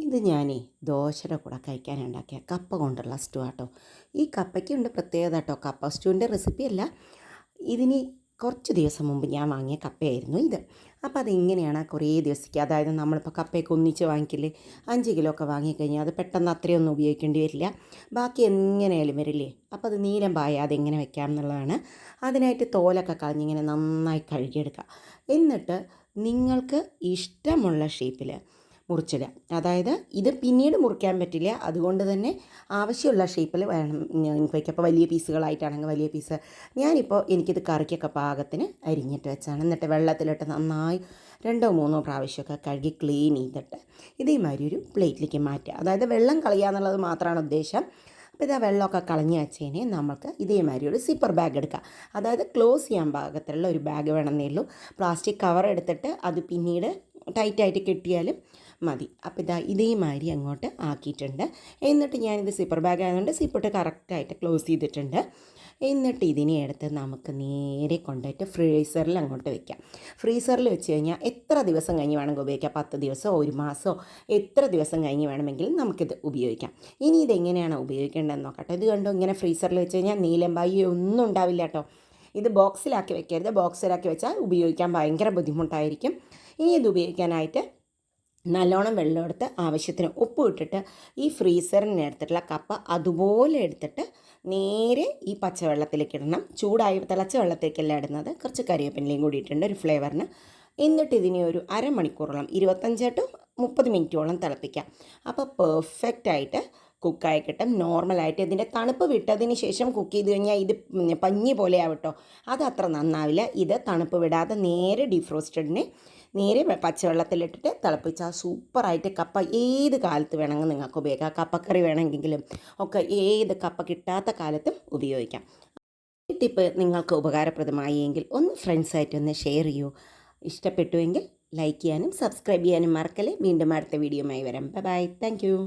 ഇത് ഞാനേ ദോശയുടെ കൂടെ കഴിക്കാനുണ്ടാക്കിയ കപ്പ കൊണ്ടുള്ള സ്റ്റൂ ആട്ടോ. ഈ കപ്പയ്ക്കുണ്ട് പ്രത്യേകത കേട്ടോ. കപ്പ സ്റ്റൂവിൻ്റെ റെസിപ്പിയല്ല, ഇതിന് കുറച്ച് ദിവസം മുമ്പ് ഞാൻ വാങ്ങിയ കപ്പയായിരുന്നു ഇത്. അപ്പോൾ അതിങ്ങനെയാണ് കുറേ ദിവസത്തേക്ക്, അതായത് നമ്മളിപ്പോൾ കപ്പയൊക്കെ ഒന്നിച്ച് വാങ്ങിക്കില്ലേ, 5 കിലോ ഒക്കെ വാങ്ങിക്കഴിഞ്ഞാൽ അത് പെട്ടെന്ന് അത്രയൊന്നും ഉപയോഗിക്കേണ്ടി വരില്ല. ബാക്കി എങ്ങനെയായാലും വരില്ലേ. അപ്പോൾ അത് നീലം പായാതെ എങ്ങനെ വെക്കാം എന്നുള്ളതാണ്. അതിനായിട്ട് തോലൊക്കെ കളഞ്ഞിങ്ങനെ നന്നായി കഴുകിയെടുക്കുക. എന്നിട്ട് നിങ്ങൾക്ക് ഇഷ്ടമുള്ള ഷേപ്പിൽ മുറിച്ചിടുക. അതായത് ഇത് പിന്നീട് മുറിക്കാൻ പറ്റില്ല, അതുകൊണ്ട് തന്നെ ആവശ്യമുള്ള ഷേപ്പിൽ വേണം വയ്ക്കുക. അപ്പോൾ വലിയ പീസുകളായിട്ടാണെങ്കിൽ വലിയ പീസ്. ഞാനിപ്പോൾ എനിക്കിത് കറിക്കൊക്കെ പാകത്തിന് അരിഞ്ഞിട്ട് വെച്ചാണ്. എന്നിട്ട് വെള്ളത്തിലിട്ട് നന്നായി 2-3 പ്രാവശ്യമൊക്കെ കഴുകി ക്ലീൻ ചെയ്തിട്ട് ഇതേമാതിരി ഒരു പ്ലേറ്റിലേക്ക് മാറ്റുക. അതായത് വെള്ളം കളയുക എന്നുള്ളത് മാത്രമാണ് ഉദ്ദേശം. അപ്പോൾ ഇതാ വെള്ളമൊക്കെ കളഞ്ഞ് വെച്ചതിന് നമുക്ക് ഇതേമാതിരി ഒരു സിപ്പർ ബാഗ് എടുക്കുക. അതായത് ക്ലോസ് ചെയ്യാൻ പാകത്തിലുള്ള ഒരു ബാഗ് വേണമെന്നേ ഉള്ളൂ. പ്ലാസ്റ്റിക് കവർ എടുത്തിട്ട് അത് പിന്നീട് ടൈറ്റായിട്ട് കെട്ടിയാലും മതി. അപ്പോൾ ഇതാ ഇതേമാതിരി അങ്ങോട്ട് ആക്കിയിട്ടുണ്ട്. എന്നിട്ട് ഞാനിത് സിപ്പർ ബാഗ് ആയതുകൊണ്ട് സിപ്പിട്ട് കറക്റ്റായിട്ട് ക്ലോസ് ചെയ്തിട്ടുണ്ട്. എന്നിട്ട് ഇതിനെ എടുത്ത് നമുക്ക് നേരെ കൊണ്ടുപോയിട്ട് ഫ്രീസറിൽ അങ്ങോട്ട് വെക്കാം. ഫ്രീസറിൽ വെച്ച് കഴിഞ്ഞാൽ എത്ര ദിവസം കഴിഞ്ഞ് വേണമെങ്കിൽ ഉപയോഗിക്കാം. 10 ദിവസമോ 1 മാസമോ എത്ര ദിവസം കഴിഞ്ഞ് വേണമെങ്കിലും നമുക്കിത് ഉപയോഗിക്കാം. ഇനി ഇതെങ്ങനെയാണ് ഉപയോഗിക്കേണ്ടതെന്ന് നോക്കട്ടെ. ഇത് കണ്ടോ, ഇങ്ങനെ ഫ്രീസറിൽ വെച്ച് കഴിഞ്ഞാൽ നീലമ്പായി ഒന്നും ഉണ്ടാവില്ല കേട്ടോ. ഇത് ബോക്സിലാക്കി വെക്കരുത്. ബോക്സിലാക്കി വെച്ചാൽ ഉപയോഗിക്കാൻ ഭയങ്കര ബുദ്ധിമുട്ടായിരിക്കും. ഇനി ഇത് ഉപയോഗിക്കാനായിട്ട് നല്ലോണം വെള്ളം എടുത്ത് ആവശ്യത്തിന് ഉപ്പ് ഇട്ടിട്ട് ഈ ഫ്രീസറിന് എടുത്തിട്ടുള്ള കപ്പ അതുപോലെ എടുത്തിട്ട് നേരെ ഈ പച്ചവെള്ളത്തിലേക്ക് ഇടണം. ചൂടായി തിളച്ച വെള്ളത്തേക്കല്ല ഇടുന്നത്. കുറച്ച് കരിവേപ്പിലയും കൂടി ഇട്ടിട്ടുണ്ട് ഒരു ഫ്ലേവറിന്. എന്നിട്ട് ഇതിനെ ഒരു അരമണിക്കൂറോളം 25 to 30 മിനിറ്റോളം തിളപ്പിക്കാം. അപ്പോൾ പെർഫെക്റ്റായിട്ട് കുക്കായി കിട്ടും. നോർമലായിട്ട് ഇതിൻ്റെ തണുപ്പ് വിട്ടതിന് ശേഷം കുക്ക് ചെയ്ത് കഴിഞ്ഞാൽ ഇത് പഞ്ഞി പോലെ ആവട്ടോ, അത് അത്ര നന്നാവില്ല. ഇത് തണുപ്പ് വിടാതെ നേരെ ഡീഫ്രോസ്റ്റഡിനെ നേരെ പച്ചവെള്ളത്തിലിട്ടിട്ട് തിളപ്പിച്ചാൽ സൂപ്പറായിട്ട് കപ്പ ഏത് കാലത്ത് വേണമെങ്കിൽ നിങ്ങൾക്ക് ഉപയോഗിക്കാം. കപ്പക്കറി വേണമെങ്കിലും ഒക്കെ ഏത് കപ്പ കിട്ടാത്ത കാലത്തും ഉപയോഗിക്കാം. ഈ ടിപ്പ് നിങ്ങൾക്ക് ഉപകാരപ്രദമായെങ്കിൽ ഒന്ന് ഫ്രണ്ട്സായിട്ടൊന്ന് ഷെയർ ചെയ്യൂ. ഇഷ്ടപ്പെട്ടുവെങ്കിൽ ലൈക്ക് ചെയ്യാനും സബ്സ്ക്രൈബ് ചെയ്യാനും മറക്കല്ലേ. വീണ്ടും അടുത്ത വീഡിയോയുമായി വരാം. ബൈ. Thank you.